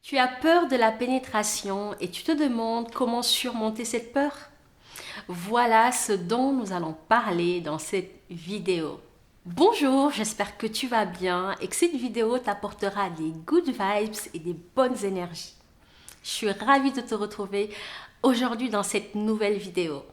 Tu as peur de la pénétration et tu te demandes comment surmonter cette peur? Voilà ce dont nous allons parler dans cette vidéo. Bonjour, j'espère que tu vas bien et que cette vidéo t'apportera des good vibes et des bonnes énergies. Je suis ravie de te retrouver aujourd'hui dans cette nouvelle vidéo.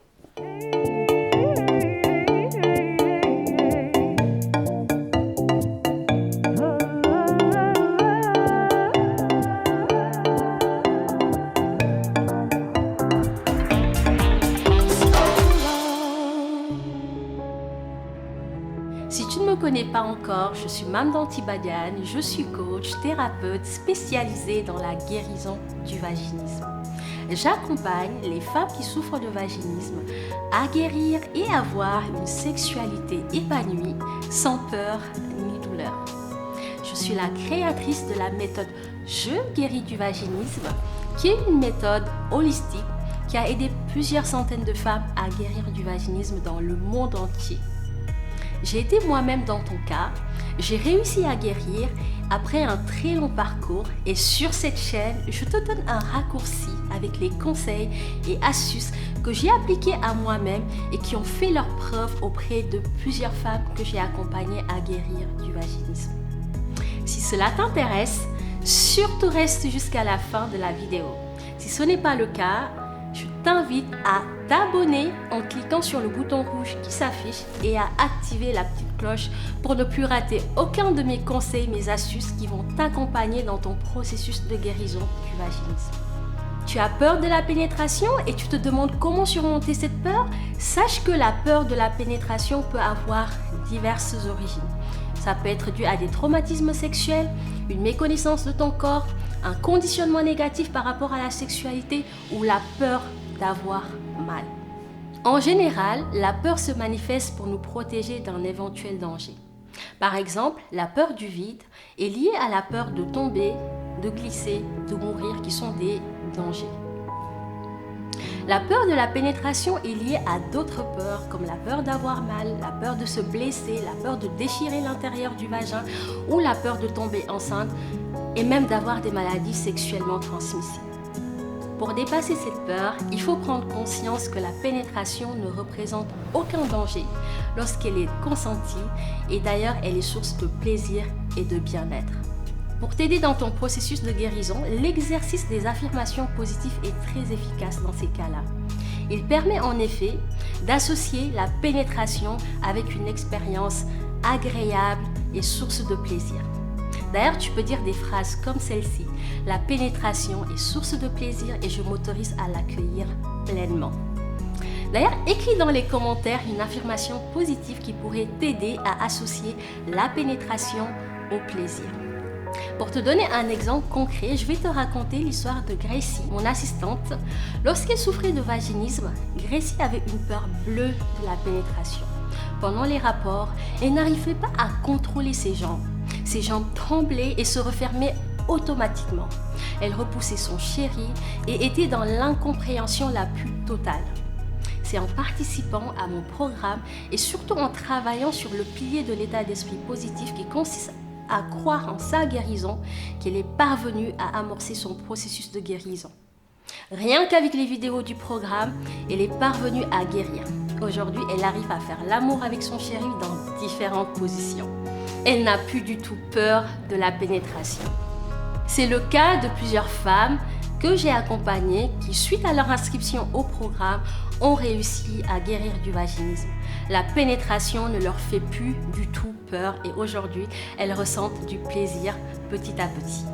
Si tu ne me connais pas encore, je suis Mame Danty Badiane, je suis coach, thérapeute spécialisée dans la guérison du vaginisme. J'accompagne les femmes qui souffrent de vaginisme à guérir et avoir une sexualité épanouie, sans peur ni douleur. Je suis la créatrice de la méthode Je guéris du vaginisme, qui est une méthode holistique qui a aidé plusieurs centaines de femmes à guérir du vaginisme dans le monde entier. J'ai été moi-même dans ton cas, j'ai réussi à guérir après un très long parcours et sur cette chaîne, je te donne un raccourci avec les conseils et astuces que j'ai appliqués à moi-même et qui ont fait leur preuve auprès de plusieurs femmes que j'ai accompagnées à guérir du vaginisme. Si cela t'intéresse, surtout reste jusqu'à la fin de la vidéo. Si ce n'est pas le cas, je t'invite à t'abonner en cliquant sur le bouton rouge qui s'affiche et à activer la petite cloche pour ne plus rater aucun de mes conseils, mes astuces qui vont t'accompagner dans ton processus de guérison du vaginisme. Tu as peur de la pénétration et tu te demandes comment surmonter cette peur? Sache que la peur de la pénétration peut avoir diverses origines. Ça peut être dû à des traumatismes sexuels, une méconnaissance de ton corps, un conditionnement négatif par rapport à la sexualité ou la peur d'avoir mal. En général, la peur se manifeste pour nous protéger d'un éventuel danger. Par exemple, la peur du vide est liée à la peur de tomber, de glisser, de mourir, qui sont des dangers. La peur de la pénétration est liée à d'autres peurs comme la peur d'avoir mal, la peur de se blesser, la peur de déchirer l'intérieur du vagin ou la peur de tomber enceinte et même d'avoir des maladies sexuellement transmissibles. Pour dépasser cette peur, il faut prendre conscience que la pénétration ne représente aucun danger lorsqu'elle est consentie et d'ailleurs elle est source de plaisir et de bien-être. Pour t'aider dans ton processus de guérison, l'exercice des affirmations positives est très efficace dans ces cas-là. Il permet en effet d'associer la pénétration avec une expérience agréable et source de plaisir. D'ailleurs, tu peux dire des phrases comme celle-ci. La pénétration est source de plaisir et je m'autorise à l'accueillir pleinement. D'ailleurs, écris dans les commentaires une affirmation positive qui pourrait t'aider à associer la pénétration au plaisir. Pour te donner un exemple concret, je vais te raconter l'histoire de Gracie, mon assistante. Lorsqu'elle souffrait de vaginisme, Gracie avait une peur bleue de la pénétration. Pendant les rapports, elle n'arrivait pas à contrôler ses jambes. Ses jambes tremblaient et se refermaient automatiquement. Elle repoussait son chéri et était dans l'incompréhension la plus totale. C'est en participant à mon programme et surtout en travaillant sur le pilier de l'état d'esprit positif qui consiste à croire en sa guérison qu'elle est parvenue à amorcer son processus de guérison. Rien qu'avec les vidéos du programme, elle est parvenue à guérir. Aujourd'hui, elle arrive à faire l'amour avec son chéri dans différentes positions. Elle n'a plus du tout peur de la pénétration. C'est le cas de plusieurs femmes que j'ai accompagnées qui, suite à leur inscription au programme, ont réussi à guérir du vaginisme. La pénétration ne leur fait plus du tout peur et aujourd'hui, elles ressentent du plaisir petit à petit.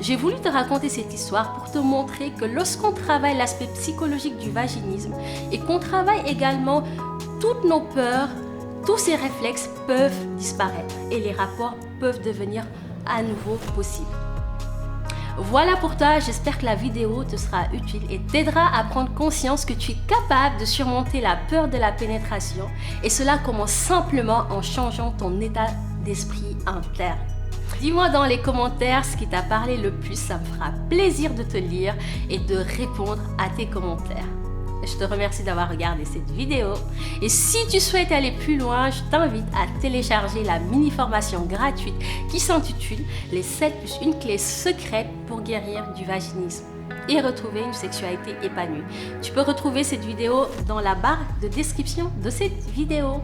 J'ai voulu te raconter cette histoire pour te montrer que lorsqu'on travaille l'aspect psychologique du vaginisme et qu'on travaille également toutes nos peurs, tous ces réflexes peuvent disparaître et les rapports peuvent devenir à nouveau possibles. Voilà pour toi, j'espère que la vidéo te sera utile et t'aidera à prendre conscience que tu es capable de surmonter la peur de la pénétration et cela commence simplement en changeant ton état d'esprit interne. Dis-moi dans les commentaires ce qui t'a parlé le plus, ça me fera plaisir de te lire et de répondre à tes commentaires. je te remercie d'avoir regardé cette vidéo. Et si tu souhaites aller plus loin, je t'invite à télécharger la mini-formation gratuite qui s'intitule « Les 7 plus 1 clé secrète pour guérir du vaginisme et retrouver une sexualité épanouie ». Tu peux retrouver cette vidéo dans la barre de description de cette vidéo.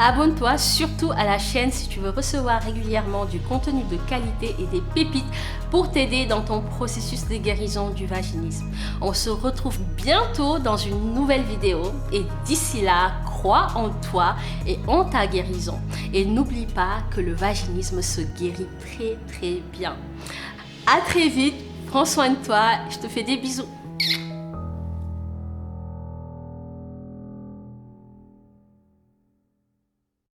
Abonne-toi surtout à la chaîne si tu veux recevoir régulièrement du contenu de qualité et des pépites pour t'aider dans ton processus de guérison du vaginisme. On se retrouve bientôt dans une nouvelle vidéo et d'ici là, crois en toi et en ta guérison. Et n'oublie pas que le vaginisme se guérit très bien. À très vite, prends soin de toi, je te fais des bisous.